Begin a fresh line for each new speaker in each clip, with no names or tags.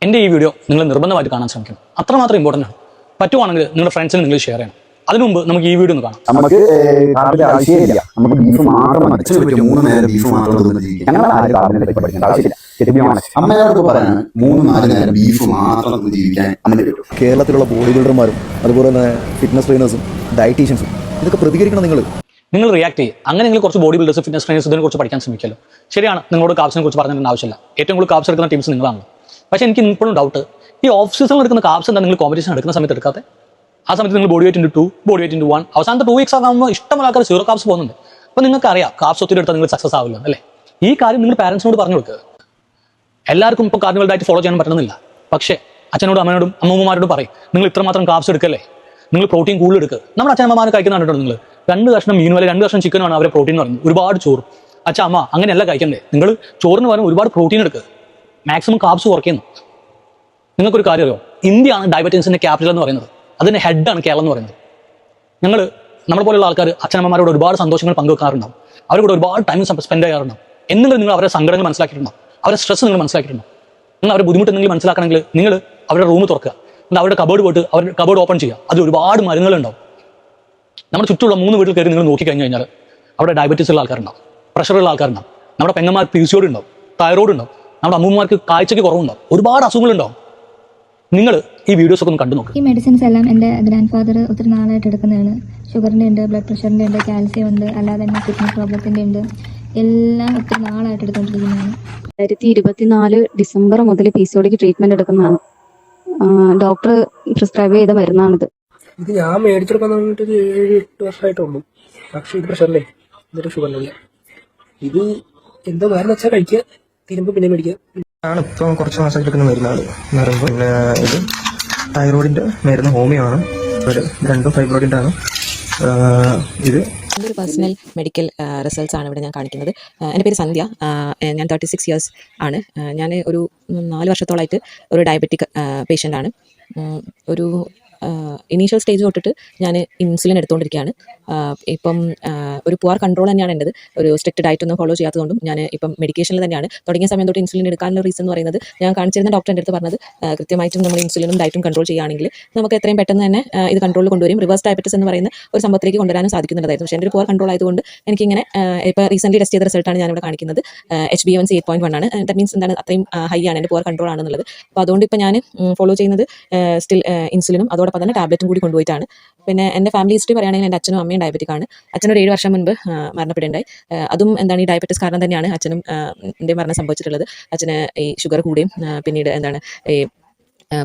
എൻ്റെ ഈ വീഡിയോ നിങ്ങൾ നിർബന്ധമായിട്ട് കാണാൻ ശ്രമിക്കണം. അത്രമാത്രം ഇമ്പോർട്ടൻ്റ് ആണ്. പറ്റുവാണെങ്കിൽ നിങ്ങളുടെ ഫ്രണ്ട്സിന് നിങ്ങൾ ഷെയർ ചെയ്യണം. അതിനു മുമ്പ് നമുക്ക് ഈ വീഡിയോ ഒന്ന് കാണാം.
നമുക്ക് ആവശ്യമില്ല, നമുക്ക് ബീഫ് മാത്രം മതി.
3 നേരം ബീഫ് മാത്രം
അമ്മയോട് പറയാൻ 3-4 നേരം ബീഫ് മാത്രം ജീവിക്കാൻ അമ്മനെ പറ്റും.
കേരളത്തിലുള്ള ബോഡി ബിൽഡർമാരും അതുപോലെ തന്നെ ഫിറ്റ്നസ് ട്രെയിനേഴ്സും ഡയറ്റീഷ്യൻസും ഇതൊക്കെ പ്രതികരിക്കണം. നിങ്ങൾ
റിയാക്ട് ചെയ്യും. അങ്ങനെ നിങ്ങൾ കുറച്ച് ബോഡി ബിൽഡേഴ്സ്, ഫിറ്റ്നസ് ട്രെയിനേഴ്സ് ഇതിനെ കുറിച്ച് പഠിക്കാൻ ശ്രമിക്കല്ലോ. ശരിയാണ്, നിങ്ങളോട് കാപ്സിനെ കുറിച്ച് പറഞ്ഞിട്ട് ആവശ്യമില്ല. ഏറ്റവും കൂടുതൽ കാപ്സ് എടുക്കുന്ന ടീംസ് നിങ്ങളാണ്. പക്ഷേ എനിക്ക് ഇപ്പോഴും ഡൗട്ട്, ഈ ഓഫ് സീസണിൽ എടുക്കുന്ന കാപ്സ് എന്താ നിങ്ങൾ കോമ്പറ്റീഷൻ എടുക്കുന്ന സമയത്ത് എടുക്കാതെ? ആ സമയത്ത് നിങ്ങൾ ബോഡി വെയിറ്റ് × 2, ബോഡി വെയിറ്റ് × 1, അവസാനത്തെ 2 വീക്സ് ആകുമ്പോൾ ഇഷ്ടമുള്ള ആൾക്കാർ 0 കാപ്സ് പോകുന്നുണ്ട്. അപ്പോൾ നിങ്ങൾക്ക് അറിയാം കാപ്സ് ഒത്തിരി എടുത്താൽ നിങ്ങൾ സക്സസ് ആവില്ല അല്ലേ? ഈ കാര്യം നിങ്ങൾ പാരൻസിനോട് പറഞ്ഞു കൊടുക്കുക. എല്ലാവർക്കും ഇപ്പോൾ കാർണിവൽ ഡയറ്റ് ഫോളോ ചെയ്യാൻ പറ്റുന്നില്ല. പക്ഷേ അച്ഛനോടും അമ്മയോടും അമ്മൂമ്മമാരോടും പറയും, നിങ്ങൾ ഇത്രമാത്രം കാപ്സ് എടുക്കല്ലേ, നിങ്ങൾ പ്രോട്ടീൻ കൂടുതൽ എടുക്കുക. നമ്മുടെ അച്ഛനമ്മമാർ കഴിക്കുന്ന കണ്ടിട്ടുണ്ട് നിങ്ങൾ. 2 കഷ്ണം മീൻ വരെ 2 കഷ്ണം ചിക്കനാണ് അവരെ പ്രോട്ടീൻ എന്ന് പറയുന്നത്. ഒരുപാട് ചോറ്. അച്ഛാ അമ്മ അങ്ങനെയല്ല കഴിക്കണ്ടേ. നിങ്ങൾ ചോറിന് പകരം ഒരുപാട് പ്രോട്ടീൻ എടുക്കുക. മാക്സിമം കാപ്സ് കുറയ്ക്കുന്നു. നിങ്ങൾക്കൊരു കാര്യം അറിയോ, ഇന്ത്യയാണ് ഡയബറ്റീസിന്റെ ക്യാപിറ്റൽ എന്ന് പറയുന്നത്. അതിന്റെ ഹെഡാണ് കേരളം എന്ന് പറയുന്നത്. നമ്മളെ പോലെയുള്ള ആൾക്കാർ അച്ഛനമ്മമാരോട് ഒരുപാട് സന്തോഷങ്ങൾ പങ്കുവെക്കാറുണ്ടാവും. അവരോട് ഒരുപാട് ടൈം സ്പെൻഡ് ചെയ്യാറുണ്ടാവും. എന്നെങ്കിലും നിങ്ങൾ അവരുടെ സങ്കടങ്ങൾ മനസ്സിലാക്കിയിട്ടുണ്ടോ? അവരുടെ സ്ട്രെസ് നിങ്ങൾ മനസ്സിലാക്കിയിട്ടുണ്ടോ? നിങ്ങൾ അവരുടെ ബുദ്ധിമുട്ട് എന്തെങ്കിലും മനസ്സിലാക്കണമെങ്കിൽ നിങ്ങൾ അവരുടെ റൂം തുറക്കുക, അവരുടെ കബോർഡ് പോയിട്ട് അവരുടെ കബോർഡ് ഓപ്പൺ ചെയ്യുക. അതിൽ ഒരുപാട് മരുന്നുകളുണ്ടാവും. നമ്മുടെ ചുറ്റുമുള്ള 3 വീട്ടിൽ കയറി നിങ്ങൾ നോക്കി കഴിഞ്ഞ് കഴിഞ്ഞാൽ അവിടെ ഡയബറ്റീസ് ഉള്ള ആൾക്കാരുണ്ടാവും, പ്രഷറുള്ള ആൾക്കാരുണ്ടാവും, നമ്മുടെ പെങ്ങന്മാർ PCOD ഉണ്ടാവും, തൈറോയ്ഡ് ഉണ്ടാവും, നമ്മുടെ അമ്മൂമ്മമാർക്ക് കാഴ്ചയ്ക്ക് കുറവുണ്ടാവും, ഒരുപാട് അസുഖങ്ങളുണ്ടാവും. നിങ്ങൾ ഈ വീഡിയോസ് ഒക്കെ ഒന്ന് കണ്ടു നോക്കുക.
ഈ മെഡിസിൻസ് എല്ലാം എൻ്റെ ഗ്രാൻഡ് ഫാദർ ഒത്തിരി നാളായിട്ട് എടുക്കുന്നതാണ്. ഷുഗറിൻ്റെ ഉണ്ട്, ബ്ലഡ് പ്രഷറിൻ്റെ ഉണ്ട്, കാൽസ്യം ഉണ്ട്, അല്ലാതെ തന്നെ കിഡ്നി പ്രോബ്ലത്തിൻ്റെ ഉണ്ട്. എല്ലാം ഒത്തിരി നാളായിട്ട് എടുത്തുകൊണ്ടിരിക്കുന്നതാണ്.
2024 ഡിസംബർ മുതൽ PCODക്ക് ട്രീറ്റ്മെന്റ് എടുക്കുന്നതാണ്. ഡോക്ടർ പ്രിസ്ക്രൈബ് ചെയ്ത മരുന്നാണിത്.
ഇത് ഞാൻ മേടിച്ചെടുക്കാൻ തുടങ്ങിയിട്ട് 7-8 വർഷമായിട്ടുള്ളൂ. പക്ഷെ ഇത് പ്രഷറിലെ എന്നിട്ട് ഷുഗറിനുള്ള ഇത് എന്തോ മരുന്ന് വെച്ചാൽ കഴിക്കുക, തിരുമ്പ് പിന്നെ മേടിക്കുക. ഞാനിപ്പം കുറച്ച് മാസമായിട്ട് എടുക്കുന്ന മരുന്നാണ്. പിന്നെ ഇത് തൈറോയിഡിന്റെ മരുന്ന് ഹോമിയോ ആണ്. 2 ഫൈബ്രോയിഡിന്റെ ആണ്. ഇത്
എൻ്റെ ഒരു പേഴ്സണൽ മെഡിക്കൽ റിസൾട്ട്സ് ആണ് ഇവിടെ ഞാൻ കാണിക്കുന്നത്. എൻ്റെ പേര് സന്ധ്യ. ഞാൻ 36 ഇയേഴ്സ് ആണ്. ഞാൻ ഒരു 4 വർഷത്തോളമായിട്ട് ഒരു ഡയബറ്റിക് പേഷ്യൻ്റ് ആണ്. ഒരു ഇനീഷ്യൽ സ്റ്റേജ് തൊട്ടിട്ട് ഞാൻ ഇൻസുലിൻ എടുത്തുകൊണ്ടിരിക്കുകയാണ്. ഇപ്പം ഒരു പുവർ കൺട്രോൾ തന്നെയാണ് എൻ്റെത്. ഒരു സ്ട്രിക്റ്റ് ഡയറ്റ് ഒന്നും ഫോളോ ചെയ്യാത്തതുകൊണ്ടും ഞാൻ ഇപ്പം മെഡിക്കേഷനിൽ തന്നെയാണ്. തുടങ്ങിയ സമയം തൊട്ട് ഇൻസുലിൻ എടുക്കാനുള്ള റീസൺ എന്ന് പറയുന്നത്, ഞാൻ കാണിച്ചിരുന്ന ഡോക്ടറിൻ്റെ അടുത്ത് പറഞ്ഞത്, കൃത്യമായിട്ടും നമ്മൾ ഇൻസുലിനും ഡയറ്റും കൺട്രോൾ ചെയ്യുകയാണെങ്കിൽ നമുക്ക് എത്രയും പെട്ടെന്ന് തന്നെ ഇത് കൺട്രോളിൽ കൊണ്ടുവരും. റിവേഴ്സ് ഡയബറ്റിസ് എന്ന് പറയുന്ന ഒരു സംഭവത്തിലേക്ക് കൊണ്ടുവരാനും സാധിക്കുന്നുണ്ടായിരുന്നു. പക്ഷേ എൻ്റെ ഒരു പുവർ കൺട്രോൾ ആയതുകൊണ്ട് എനിക്കിങ്ങനെ ഇപ്പോൾ റീസെൻ്റ്ലി ടെസ്റ്റ് ചെയ്ത റിസൾട്ടാണ് ഞാനിവിടെ കാണിക്കുന്നത്. HbA1c 8.1 ആണ്. ദാറ്റ് മീൻസ് എന്താണ്, അത്രയും ഹൈ ആണ്, എൻ്റെ പുവർ കൺട്രോൾ ആണെന്നുള്ളത്. അപ്പോൾ അതുകൊണ്ട് ഇപ്പോൾ ഞാൻ ഫോളോ ചെയ്യുന്നത് സ്റ്റിൽ ഇൻസുലിനും അതോടൊപ്പം തന്നെ ടാബ്ലറ്റും കൂടി കൊണ്ടുപോയിട്ടാണ്. പിന്നെ എൻ്റെ ഫാമിലി ഹിസ്റ്ററി പറയുകയാണെങ്കിൽ എൻ്റെ അച്ഛനും അമ്മയും ഡയബറ്റിക് ആണ്. അച്ഛനൊരു 7 വർഷം മുൻപ് മരണപ്പെടുണ്ടായി. അതും എന്താണ്, ഈ ഡയബറ്റിസ് കാരണം തന്നെയാണ് അച്ഛനും എൻ്റെ മരണം സംഭവിച്ചിട്ടുള്ളത്. അച്ഛന് ഈ ഷുഗർ കൂടുകയും പിന്നീട് എന്താണ് ഈ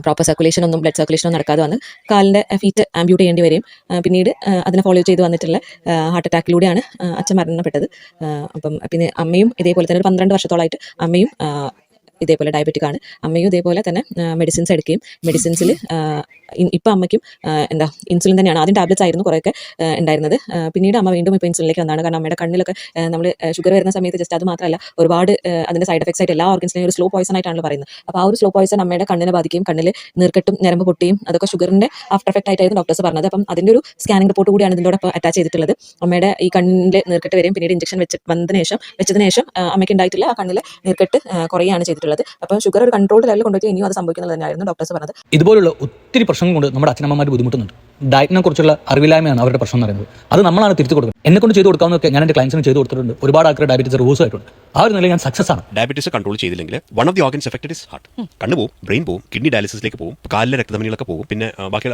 പ്രോപ്പർ സർക്കുലേഷൻ ഒന്നും, ബ്ലഡ് സർക്കുലേഷൻ ഒന്നും നടക്കാതെ വന്ന് കാലിൻ്റെ ഫീറ്റ് ആംബ്യൂട്ട് ചെയ്യേണ്ടി വരികയും പിന്നീട് അതിനെ ഫോളോ ചെയ്ത് വന്നിട്ടുള്ള ഹാർട്ട് അറ്റാക്കിലൂടെയാണ് അച്ഛൻ മരണപ്പെട്ടത്. അപ്പം പിന്നെ അമ്മയും ഇതേപോലെ തന്നെ ഒരു 12 വർഷത്തോളമായിട്ട് അമ്മയും ഇതേപോലെ ഡയബറ്റിക് ആണ്. അമ്മയും ഇതേപോലെ തന്നെ മെഡിസിൻസ് എടുക്കുകയും മെഡിസിൻസിൽ ഇപ്പം അമ്മയ്ക്കും എന്താ ഇൻസുലിൻ തന്നെയാണ്. ആദ്യം ടാബ്ലറ്റ്സ് ആയിരുന്നു കുറേയൊക്കെ ഉണ്ടായിരുന്നത്. പിന്നീട് അമ്മ വീണ്ടും ഇപ്പോൾ ഇൻസുലിനിലേക്ക് വന്നതാണ്. കാരണം അമ്മയുടെ കണ്ണിലൊക്കെ നമ്മൾ ഷുഗർ വരുന്ന സമയത്ത് ജസ്റ്റ് അത് മാത്രമല്ല, ഒരുപാട് അതിൻ്റെ സൈഡ് എഫക്ട്സ് ആയിട്ട് എല്ലാ ഓർഗൻസിനെയും ഒരു സ്ലോ പോയിസൺ ആയിട്ടാണല്ലോ പറയുന്നത്. അപ്പോൾ ആ ഒരു സ്ലോ പോയിസൺ അമ്മയുടെ കണ്ണിനെ ബാധിക്കുകയും കണ്ണിൽ നീർക്കെട്ടും ഞരമ്പ് പൊട്ടിയും അതൊക്കെ ഷുഗറിൻ്റെ ആഫ്റ്റർ എഫക്റ്റ് ആയിട്ടായിരുന്നു ഡോക്ടേഴ്സ് പറഞ്ഞത്. അപ്പം അതിൻ്റെ ഒരു സ്കാനിംഗ് റിപ്പോർട്ട് കൂടിയാണ് ഇതിനോടൊപ്പം അറ്റാച്ച് ചെയ്തിട്ടുള്ളത്. അമ്മയുടെ ഈ കണ്ണിൽ നീർക്കെട്ട് വരെയും പിന്നീട് ഇഞ്ചക്ഷൻ വെച്ചതിന് ശേഷം അമ്മയ്ക്ക് ഉണ്ടായിട്ടില്ല, ആ കണ്ണിൽ നീർക്കെട്ട് കുറയുകയാണ് ചെയ്തിട്ടുള്ളത്. അപ്പോൾ ഷുഗർ ഒരു കൺട്രോൾ ലെവലിൽ കൊണ്ടുപോയി ഇനിയും അത് സംഭവിക്കുന്നത് തന്നെയായിരുന്നു ഡോക്ടേഴ്സ് പറഞ്ഞത്.
ഇതുപോലുള്ള ഒത്തിരി പ്രശ്നങ്ങൾ കൊണ്ട് നമ്മുടെ അച്ഛനമ്മമാർ ബുദ്ധിമുട്ടുന്നുണ്ട്. ഡയറ്റിനെ കുറിച്ചുള്ള അറിവില്ലായ്മയാണ് അവരുടെ പ്രശ്നം എന്ന് പറയുന്നത്. അത് നമ്മളാണ് തിരിച്ചു കൊടുക്കുന്നത്. എന്നെ കൊണ്ട് ചെയ്ത് കൊടുക്കാവുന്നതൊക്കെ ഞാൻ എൻ്റെ ക്ലയൻസിന് ചെയ്ത് കൊടുത്തിട്ടുണ്ട്. ഒരുപാട് ആൾക്കാർ ഡയബറ്റീസ് റിവേഴ്സ് ആയിട്ടുണ്ട്. ആ ഒരു നിലയിൽ ഞാൻ സക്സസ് ആണ്.
ഡയബറ്റീസ് കൺട്രോൾ ചെയ്തില്ലെങ്കിൽ one of the organs affected is heart. കണ്ണ് പോകും, ബ്രെയിൻ പോകും, കിഡ്നി ഡയാലിസിസിലേക്ക് പോകും, കാലിലെ രക്തധമനികളൊക്കെ പോകും. പിന്നെ ബാക്കി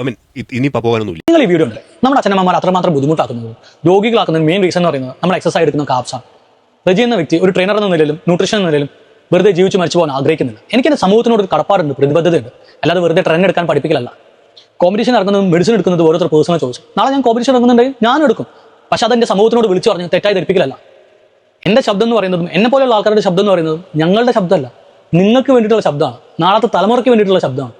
ഇനിയിപ്പോൾ പോകാനൊന്നുമില്ല.
നിങ്ങൾ ഈ വീഡിയോ ഉണ്ട് നമ്മുടെ അച്ഛനമ്മമാർ അത്രമാത്രം ബുദ്ധിമുട്ടാക്കുന്നത്, രോഗികളാക്കുന്നതിന് മെയിൻ റീസൺ എന്ന് പറയുന്നത് നമ്മൾ എക്സസൈസ് എടുക്കുന്ന കാപ്സാണ്. റജി എന്ന വ്യക്തി ഒരു ട്രെയിനർ എന്ന നിലയിലും ന്യൂട്രീഷൻ എന്ന നിലയിലും വെറുതെ ജീവിച്ച് മരിച്ചു പോകാൻ ആഗ്രഹിക്കുന്നില്ല. എനിക്കെൻ്റെ സമൂഹത്തിനോട് ഒരു കടപ്പാടുണ്ട്, പ്രതിബദ്ധതയുണ്ട്. അല്ലാതെ വെറുതെ ട്രെൻഡ് എടുക്കാൻ പഠിപ്പിക്കലല്ല. കോമ്പറ്റീഷൻ ഇറങ്ങുന്നതും മെഡിസിൻ എടുക്കുന്നത് ഓരോരുത്തർ പേഴ്സണൽ ചോദിച്ചു. നാളെ ഞാൻ കോമ്പറ്റീഷൻ ഇറങ്ങുന്നുണ്ടെങ്കിൽ ഞാനും എടുക്കും. പക്ഷെ അതെൻ്റെ സമൂഹത്തിനോട് വിളിച്ചു പറഞ്ഞ് തെറ്റായി ധരിപ്പിക്കലല്ല. എൻ്റെ ശബ്ദം എന്ന് പറയുന്നതും എന്നെ പോലെയുള്ള ആൾക്കാരുടെ ശബ്ദം എന്ന് പറയുന്നതും ഞങ്ങളുടെ ശബ്ദമല്ല, നിങ്ങൾക്ക് വേണ്ടിയിട്ടുള്ള ശബ്ദമാണ്, നാളത്തെ തലമുറയ്ക്ക് വേണ്ടിയിട്ടുള്ള ശബ്ദമാണ്.